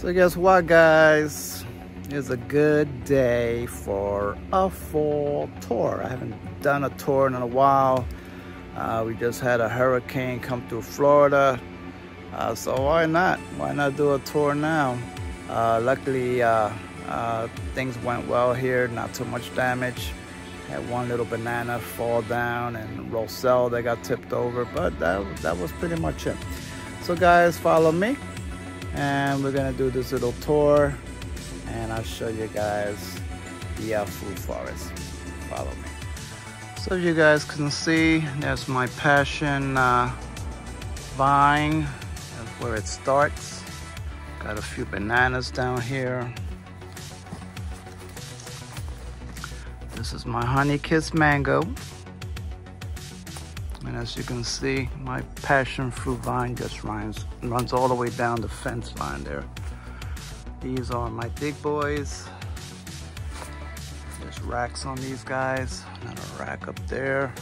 So guess what, guys? It's a good day for a fall tour. I haven't done a tour in a while. We just had a hurricane come through Florida. So why not? Why not do a tour now? Luckily, things went well here. Not too much damage. Had one little banana fall down and Roselle that got tipped over, but that was pretty much it. So guys, follow me and we're gonna do this little tour and I'll show you guys the fruit forest. Follow me. So you guys can see there's my passion vine. That's where it starts. Got a few bananas down here. This is my honey kiss mango. And as you can see, my passion fruit vine just runs all the way down the fence line there. These are my big boys. There's racks on these guys. Another rack up there.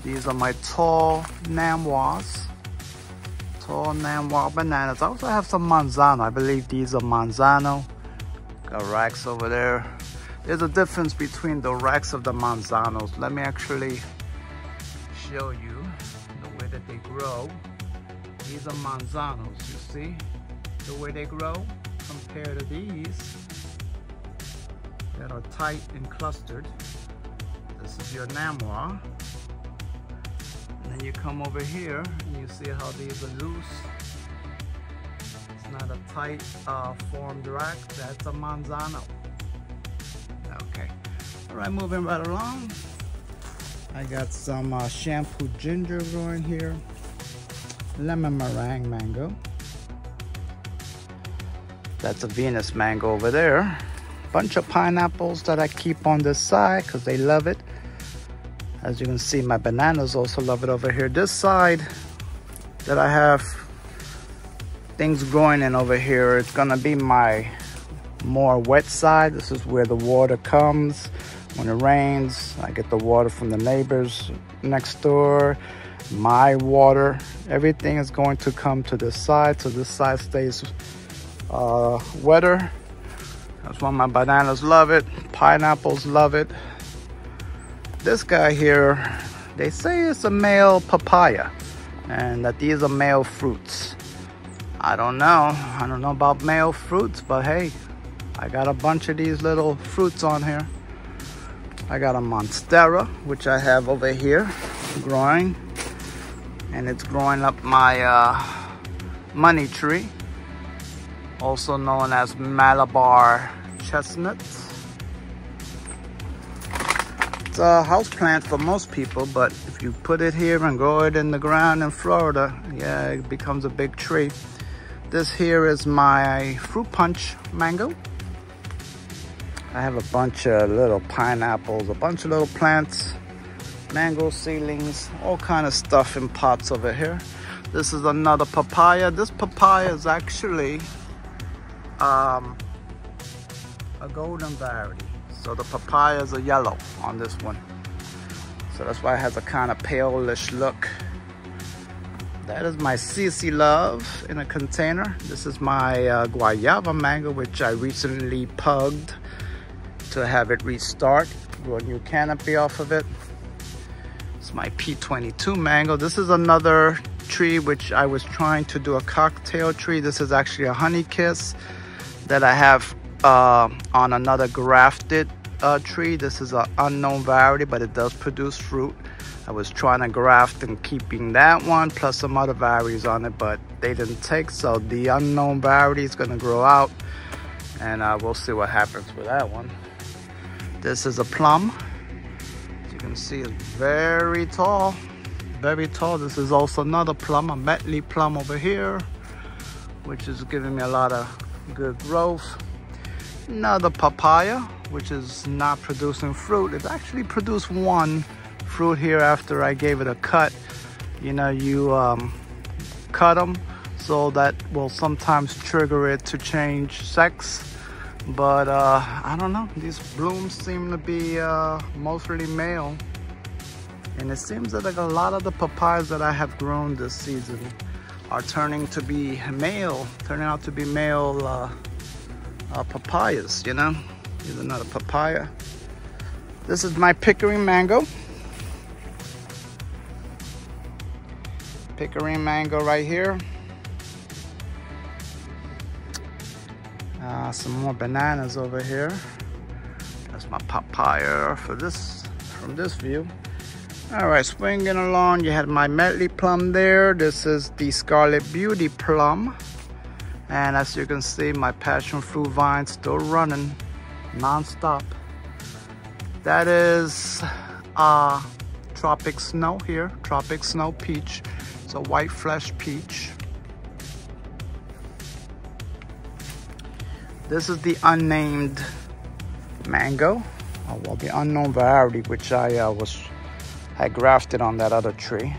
These are my tall Namwas. Tall Namwa bananas. I also have some Manzano. I believe these are Manzano. Got racks over there. There's a difference between the racks of the Manzanos. Let me actually show you the way that they grow. These are Manzanos, you see the way they grow compared to these that are tight and clustered. This is your Namwa, and then you come over here and you see how these are loose. It's not a tight formed rack. That's a Manzano. Okay, all right, moving right along. I got some shampoo ginger growing here, lemon meringue mango. That's a Venus mango over there. Bunch of pineapples that I keep on this side because they love it. As you can see, my bananas also love it over here. This side that I have things growing in over here, it's gonna be my more wet side. This is where the water comes. When it rains, I get the water from the neighbors next door, my water. Everything is going to come to this side, so this side stays wetter. That's why my bananas love it. Pineapples love it. This guy here, they say it's a male papaya and that these are male fruits. I don't know. I don't know about male fruits, but hey, I got a bunch of these little fruits on here. I got a Monstera, which I have over here growing, and it's growing up my money tree, also known as Malabar chestnut. It's a house plant for most people, but if you put it here and grow it in the ground in Florida, yeah, it becomes a big tree. This here is my fruit punch mango. I have a bunch of little pineapples, a bunch of little plants, mango seedlings, all kind of stuff in pots over here. This is another papaya. This papaya is actually a golden variety. So the papayas are yellow on this one. So that's why it has a kind of palish look. That is my CC Love in a container. This is my guayaba mango, which I recently pugged to have it restart, grow a new canopy off of it. It's my P22 mango. This is another tree which I was trying to do a cocktail tree. This is actually a honey kiss that I have on another grafted tree. This is an unknown variety, but it does produce fruit. I was trying to graft and keeping that one plus some other varieties on it, but they didn't take, so the unknown variety is going to grow out, and we'll see what happens with that one. This is a plum. As you can see, it's very tall, very tall. This is also another plum, a Metley plum over here, which is giving me a lot of good growth. Another papaya, which is not producing fruit. It actually produced one fruit here after I gave it a cut. You know, you cut them, so that will sometimes trigger it to change sex. But I don't know, these blooms seem to be mostly male. And it seems that like a lot of the papayas that I have grown this season are turning out to be male papayas, you know. Here's another papaya. This is my Pickering mango. Pickering mango right here. Some more bananas over here. That's my papaya from this view. All right, swinging along, you had my medley plum there. This is the Scarlet Beauty plum. And as you can see, my passion fruit vine still running non-stop. That is Tropic Snow here, Tropic Snow peach. It's a white flesh peach. This is the unnamed mango, well, the unknown variety, which I grafted on that other tree.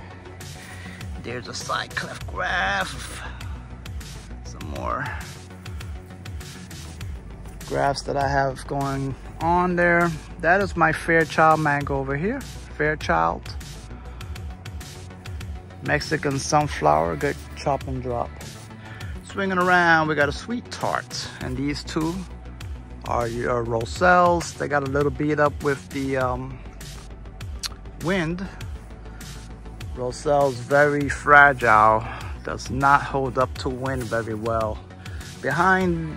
There's a side cleft graft. Some more grafts that I have going on there. That is my Fairchild mango over here. Fairchild. Mexican sunflower, good chop and drop. Swinging around, we got a sweet tart, and these two are your Rosells. They got a little beat up with the wind. Rosells very fragile, does not hold up to wind very well. Behind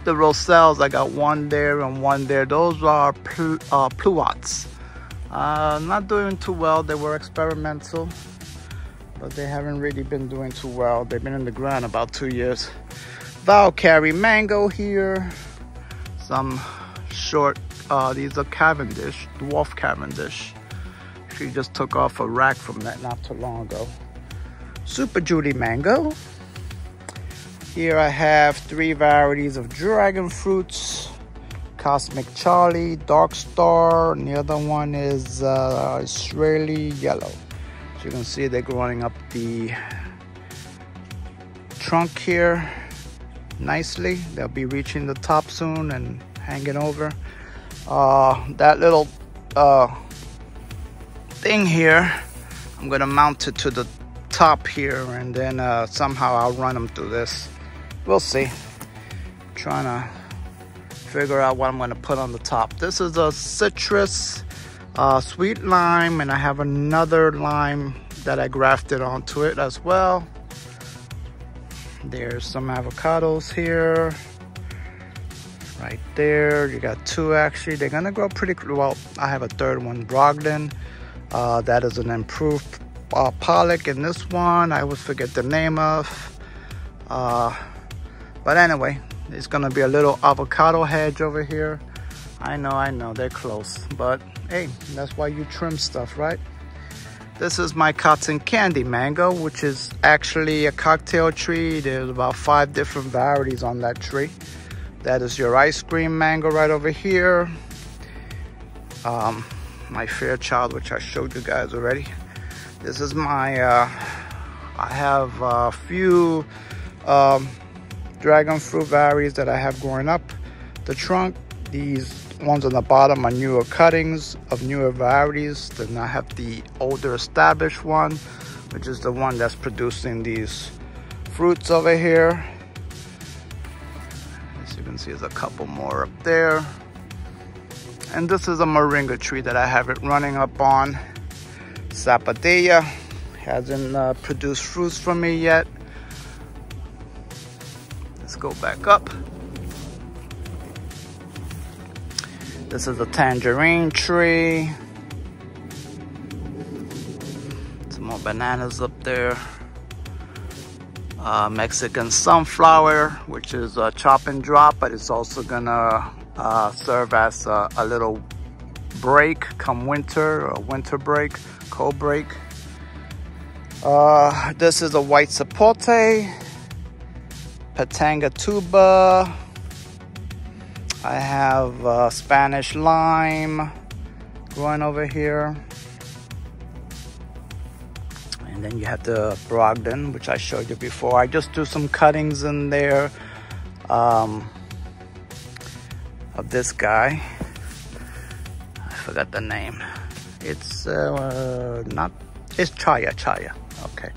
the Rosells, I got one there and one there. Those are Pluots. Not doing too well. They were experimental, but they haven't really been doing too well. They've been in the ground about 2 years. Valkyrie mango here. Some short, these are Cavendish, dwarf Cavendish. She just took off a rack from that not too long ago. Super Judy mango. Here I have 3 varieties of dragon fruits. Cosmic Charlie, Dark Star, and the other one is Israeli Yellow. As you can see, they're growing up the trunk here nicely. They'll be reaching the top soon and hanging over. That little thing here, I'm gonna mount it to the top here, and then somehow I'll run them through this. We'll see. I'm trying to figure out what I'm gonna put on the top. This is a citrus sweet lime, and I have another lime that I grafted onto it as well. There's some avocados here, right there. You got 2 actually. They're gonna grow pretty well. I have a 3rd one, Brogdon. That is an improved pollock, and this one I always forget the name of. But anyway, it's gonna be a little avocado hedge over here. I know, they're close, but hey, that's why you trim stuff, right? This is my cotton candy mango, which is actually a cocktail tree. There's about 5 different varieties on that tree. That is your ice cream mango right over here. My Fairchild, which I showed you guys already. This is my, I have a few dragon fruit varieties that I have growing up the trunk. These ones on the bottom are newer cuttings of newer varieties. Then I have the older established one, which is the one that's producing these fruits over here. As you can see, there's a couple more up there. And this is a moringa tree that I have it running up on. Zapadilla hasn't produced fruits for me yet. Let's go back up. This is a tangerine tree. Some more bananas up there. Mexican sunflower, which is a chop and drop, but it's also gonna serve as a little break come winter, or winter break, cold break. This is a white sapote, Patanga tuba. I have Spanish lime growing over here. And then you have the Brogdon, which I showed you before. I just do some cuttings in there of this guy. I forgot the name. It's it's Chaya. Okay.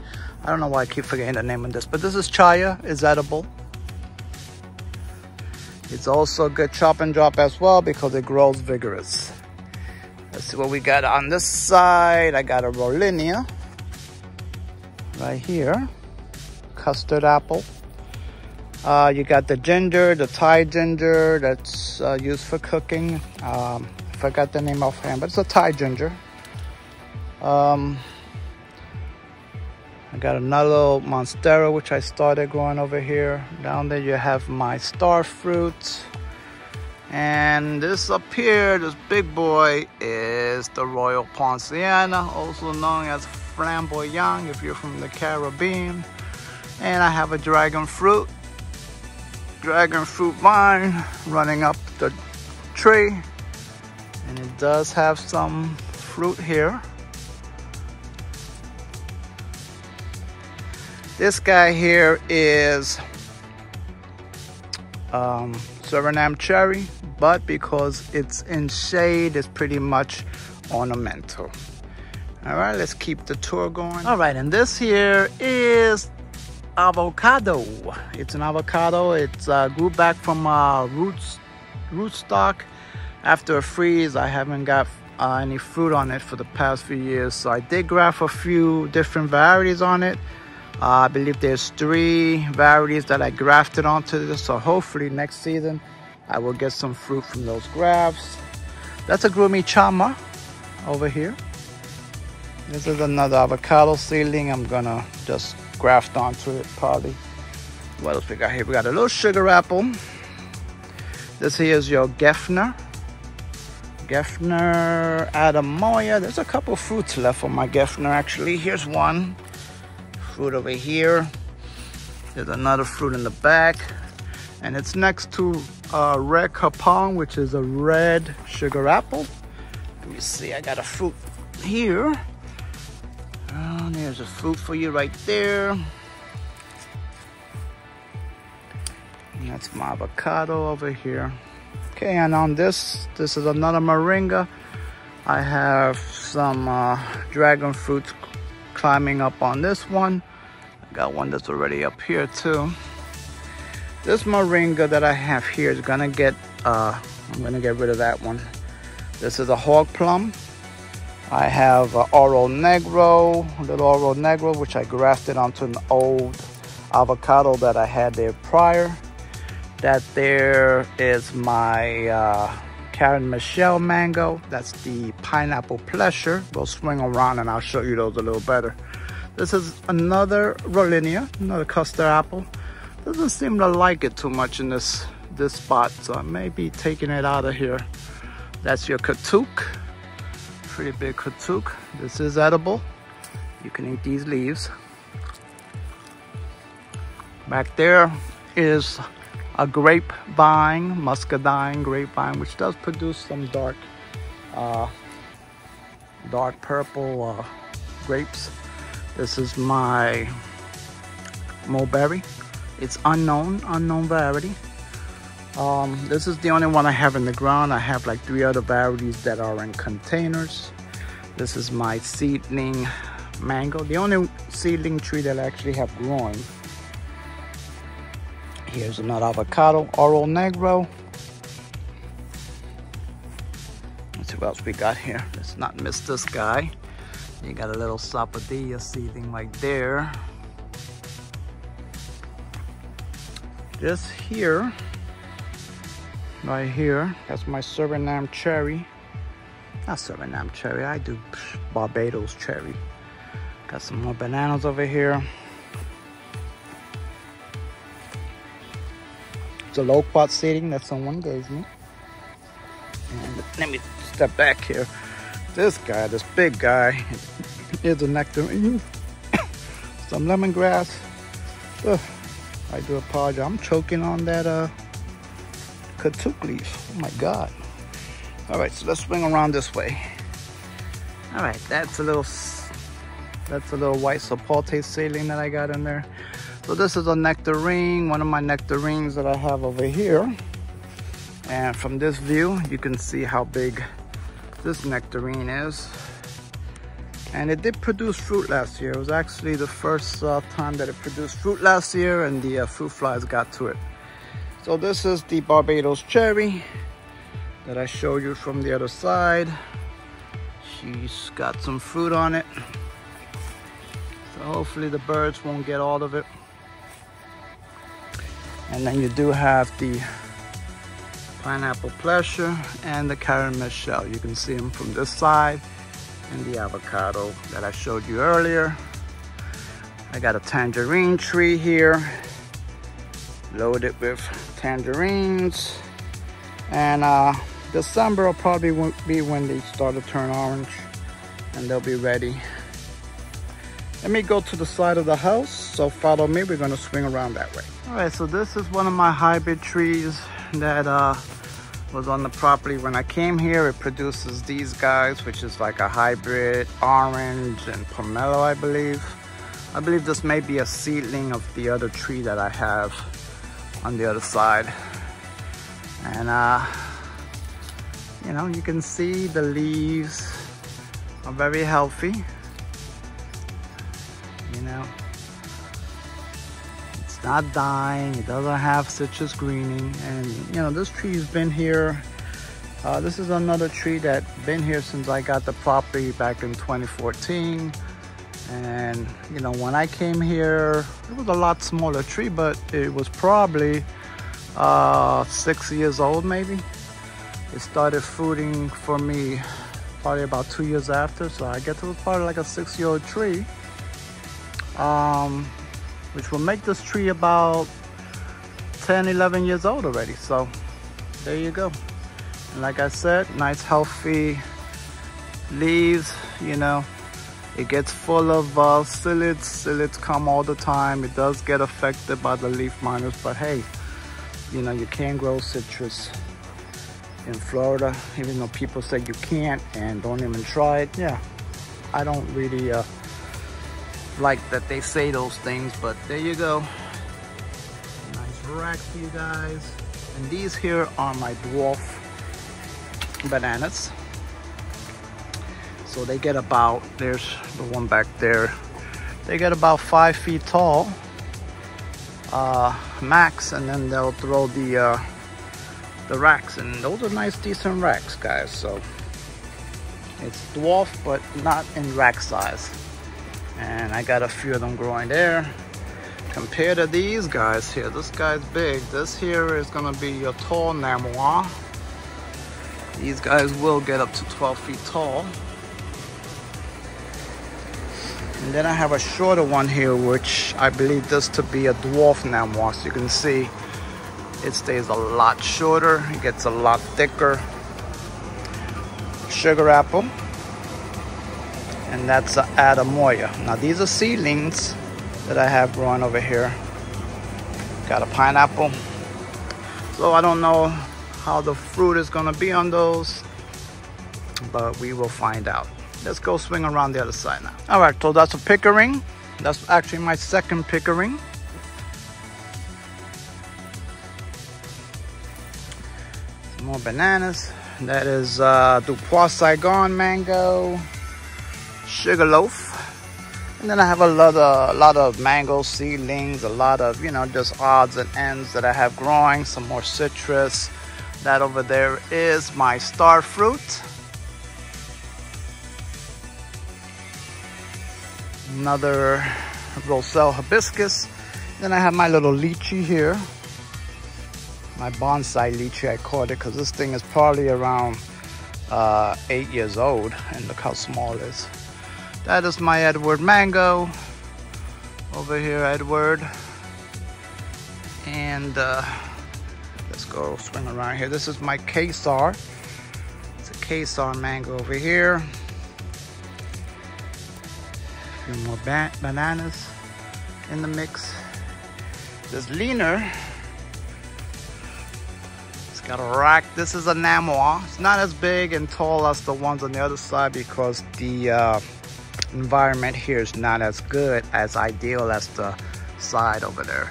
I don't know why I keep forgetting the name of this, but this is chaya. It's edible. It's also a good chop and drop as well because it grows vigorous. Let's see what we got on this side. I got a Rollinia right here. Custard apple. You got the ginger, the Thai ginger that's used for cooking. I forgot the name offhand, but it's a Thai ginger. I got another little Monstera, which I started growing over here. Down there you have my star fruit. And this up here, this big boy, is the Royal Poinciana, also known as Flamboyant if you're from the Caribbean. And I have a dragon fruit vine running up the tree. And it does have some fruit here. This guy here is Suriname cherry, but because it's in shade, it's pretty much ornamental. All right, let's keep the tour going. All right, and this here is avocado. It's an avocado. It's grew back from rootstock. After a freeze, I haven't got any fruit on it for the past few years, so I did graft a few different varieties on it. I believe there's 3 varieties that I grafted onto this, so hopefully next season I will get some fruit from those grafts. That's a Grumi Chama over here. This is another avocado seedling. I'm gonna just graft onto it probably. What else we got here? We got a little sugar apple. This here is your Gefner Adamoya. There's a couple fruits left on my Gefner actually. Here's one fruit over here. There's another fruit in the back, and it's next to Red Capon, which is a red sugar apple. Let me see, I got a fruit here. There's a fruit for you right there. And that's my avocado over here. Okay, and on this is another moringa. I have some dragon fruit climbing up on this one. I got one that's already up here too. This moringa that I have here is gonna get I'm gonna get rid of that one. This is a hog plum. I have Oro Negro, little Oro Negro, which I grafted onto an old avocado that I had there prior. That there is my Karen Michelle mango. That's the pineapple pleasure. We'll swing around and I'll show you those a little better. This is another Rollinia, another custard apple. Doesn't seem to like it too much in this spot, so I may be taking it out of here. That's your Katuk, pretty big Katuk. This is edible. You can eat these leaves. Back there is a grapevine, muscadine grapevine, which does produce some dark purple grapes. This is my mulberry. It's unknown variety. This is the only one I have in the ground. I have like 3 other varieties that are in containers. This is my seedling mango, the only seedling tree that I actually have growing. Here's another avocado, Oro Negro. Let's see what else we got here. Let's not miss this guy. You got a little Sapodilla seedling right there. This here, right here, that's my Suriname cherry. Not Suriname cherry, I do Barbados cherry. Got some more bananas over here. It's a loquat seeding that someone gave me. And let me step back here. This guy, this big guy, is a nectarine. Some lemongrass. Ugh, I do apologize. I'm choking on that Katuk leaf. Oh my God. All right, so let's swing around this way. All right, that's a little white sapote seedling that I got in there. So this is a nectarine, one of my nectarines that I have over here. And from this view, you can see how big this nectarine is. And it did produce fruit last year. It was actually the first time that it produced fruit last year, and the fruit flies got to it. So this is the Barbados cherry that I showed you from the other side. She's got some fruit on it. So hopefully the birds won't get all of it. And then you do have the Pineapple Pleasure and the Caramel Shell. You can see them from this side. And the avocado that I showed you earlier. I got a tangerine tree here, loaded with tangerines. And December will probably be when they start to turn orange, and they'll be ready. Let me go to the side of the house, so follow me. We're gonna swing around that way. All right, so this is one of my hybrid trees that was on the property when I came here. It produces these guys, which is like a hybrid orange and pomelo, I believe. I believe this may be a seedling of the other tree that I have on the other side. And you know, you can see the leaves are very healthy. You know, it's not dying, it doesn't have citrus greening. And you know, this tree's been here. This is another tree that's been here since I got the property back in 2014. And you know, when I came here, it was a lot smaller tree, but it was probably 6 years old maybe. It started fruiting for me probably about 2 years after, so I guess it was probably like a 6-year-old tree. Which will make this tree about 10, 11 years old already. So there you go. And like I said, nice healthy leaves. You know, it gets full of psyllids. Psyllids come all the time. It does get affected by the leaf miners, but hey, you know, you can grow citrus in Florida, even though people say you can't and don't even try it. Yeah, I don't really like that they say those things, but there you go. Nice rack for you guys. And these here are my dwarf bananas. So they get about, there's the one back there, they get about 5 feet tall max, and then they'll throw the racks, and those are nice decent racks, guys. So it's dwarf but not in rack size. And I got a few of them growing there. Compared to these guys here, this guy's big. This here is gonna be a tall Namois. These guys will get up to 12 feet tall. And then I have a shorter one here, which I believe this to be a dwarf Namois. So you can see it stays a lot shorter, it gets a lot thicker. Sugar apple. And that's an Adamoya. Now these are seedlings that I have growing over here. Got a pineapple. So I don't know how the fruit is gonna be on those, but we will find out. Let's go swing around the other side now. All right, so that's a Pickering. That's actually my second Pickering. Some more bananas. That is Dupois Saigon mango. Sugarloaf. And then I have a lot of mango seedlings, a lot of, you know, just odds and ends that I have growing, some more citrus. That over there is my star fruit. Another Roselle hibiscus. Then I have my little lychee here. My bonsai lychee, I called it, because this thing is probably around 8 years old, and look how small it is. That is my Edward mango. Over here, Edward. And let's go swing around here. This is my Kesar. It's a Kesar mango over here. A few more bananas in the mix. This Leaner. It's got a rack. This is a Namois. It's not as big and tall as the ones on the other side because the environment here is not as good, as ideal as the side over there.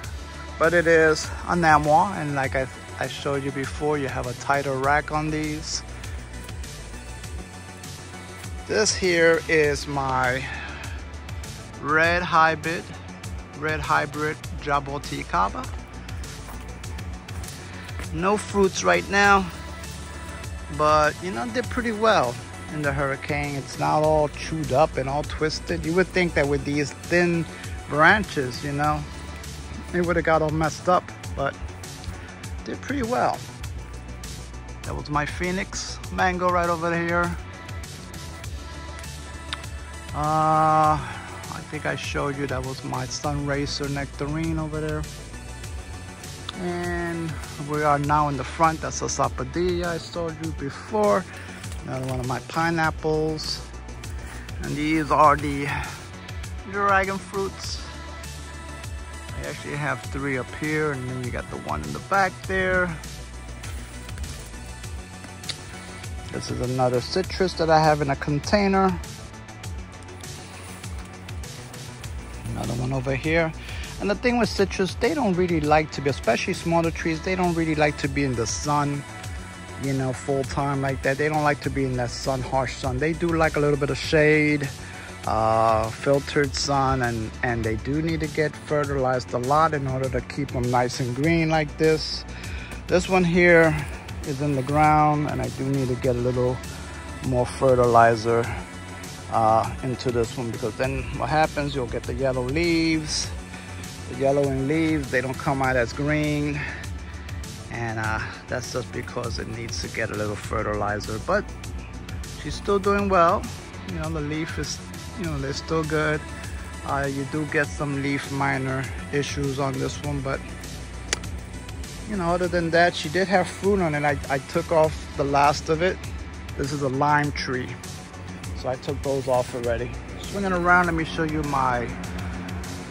But it is a Namois, and like I showed you before, you have a tighter rack on these. This here is my red hybrid jaboticaba. No fruits right now, but you know, did pretty well in the hurricane. It's not all chewed up and all twisted. You would think that with these thin branches, you know, it would have got all messed up, but did pretty well. That was my Phoenix mango right over here. I think I showed you that was my Sunracer nectarine over there. And we are now in the front. That's a Sapodilla I showed you before. Another one of my pineapples. And these are the dragon fruits. I actually have 3 up here, and then you got the one in the back there. This is another citrus that I have in a container. Another one over here. And the thing with citrus, they don't really like to be, especially smaller trees, they don't really like to be in the sun, you know, full time like that. They don't like to be in that sun, harsh sun. They do like a little bit of shade, filtered sun, and they do need to get fertilized a lot in order to keep them nice and green like this. This one here is in the ground, and I do need to get a little more fertilizer into this one, because then what happens, you'll get the yellow leaves. The yellowing leaves, they don't come out as green, and that's just because it needs to get a little fertilizer. But she's still doing well. You know, the leaf is, you know, they're still good. You do get some leaf minor issues on this one, but you know, other than that, she did have fruit on it. I took off the last of it. This is a lime tree, so I took those off already. Swinging around, let me show you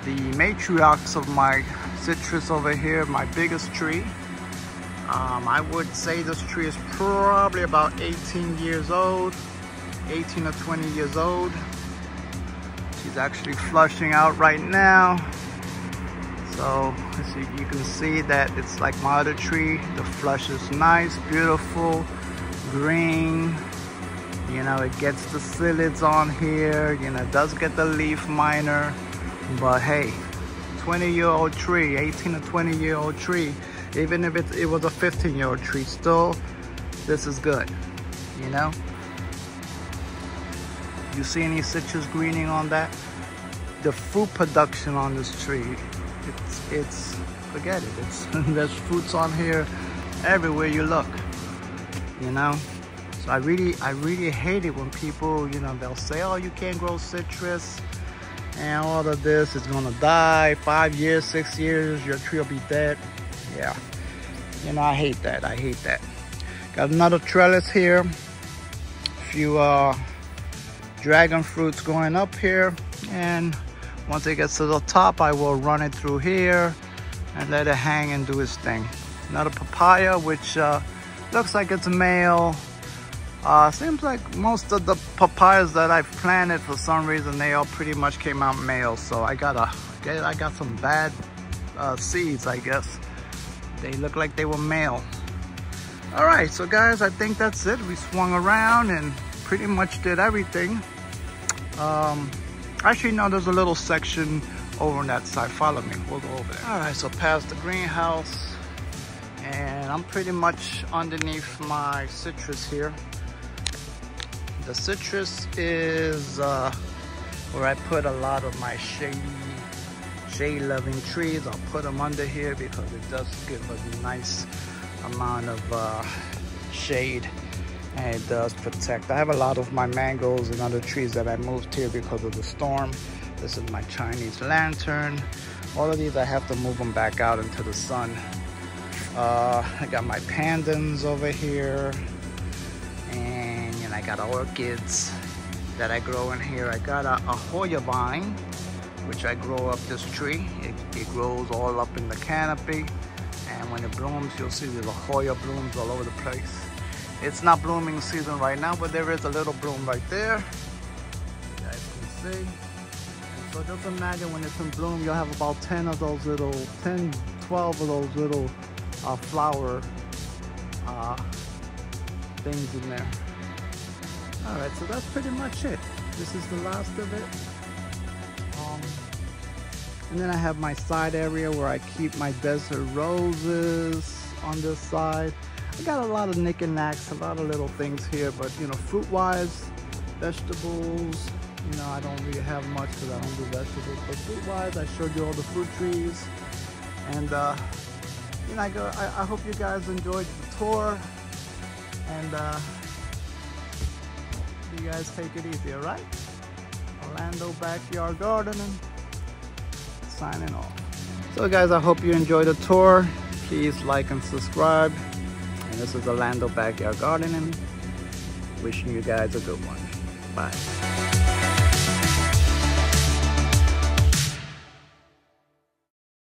the matriarchs of my citrus over here, my biggest tree. I would say this tree is probably about 18 years old, 18 or 20 years old. She's actually flushing out right now. So as you can see that it's like my other tree. The flush is nice, beautiful, green. You know, it gets the psyllids on here. You know, it does get the leaf minor. But hey, 20-year-old tree, 18 or 20-year-old tree, even if it was a 15-year-old tree, still, this is good, you know? You see any citrus greening on that? The fruit production on this tree, it's forget it. There's fruits on here everywhere you look, you know? So I really hate it when people, you know, they'll say, oh, you can't grow citrus, and all of this is gonna die. 5 years, 6 years, your tree will be dead. Yeah, you know, I hate that. I hate that. Got another trellis here. A few dragon fruits going up here, and once it gets to the top, I will run it through here and let it hang and do its thing. Another papaya, which looks like it's male. Seems like most of the papayas that I've planted, for some reason, they all pretty much came out male. So I got some bad seeds, I guess. They look like they were male. All right, so guys, I think that's it. We swung around and pretty much did everything. Actually, no, there's a little section over on that side. Follow me, we'll go over there. All right, so past the greenhouse, and I'm pretty much underneath my citrus here. The citrus is where I put a lot of my shade-loving trees. I'll put them under here because it does give a nice amount of shade, and it does protect. I have a lot of my mangoes and other trees that I moved here because of the storm. This is my Chinese lantern. All of these I have to move them back out into the sun. I got my pandons over here, and I got orchids that I grow in here. I got a Hoya vine, which I grow up this tree. It grows all up in the canopy, and when it blooms, you'll see there's a Hoya blooms all over the place. It's not blooming season right now, but there is a little bloom right there, you guys can see. And so just imagine when it's in bloom, you'll have about 10 of those little, 10, 12 of those little flower things in there. All right, so that's pretty much it. This is the last of it. And then I have my side area where I keep my desert roses on this side. I got a lot of knickknacks, a lot of little things here, but you know, fruit-wise, vegetables, you know, I don't really have much because I don't do vegetables, but fruit-wise, I showed you all the fruit trees. And you know, I hope you guys enjoyed the tour, and you guys take it easy, all right? Orlando Backyard Gardening, signing off. So guys, I hope you enjoyed the tour. Please like and subscribe. And this is Orlando Backyard Gardening. Wishing you guys a good one. Bye.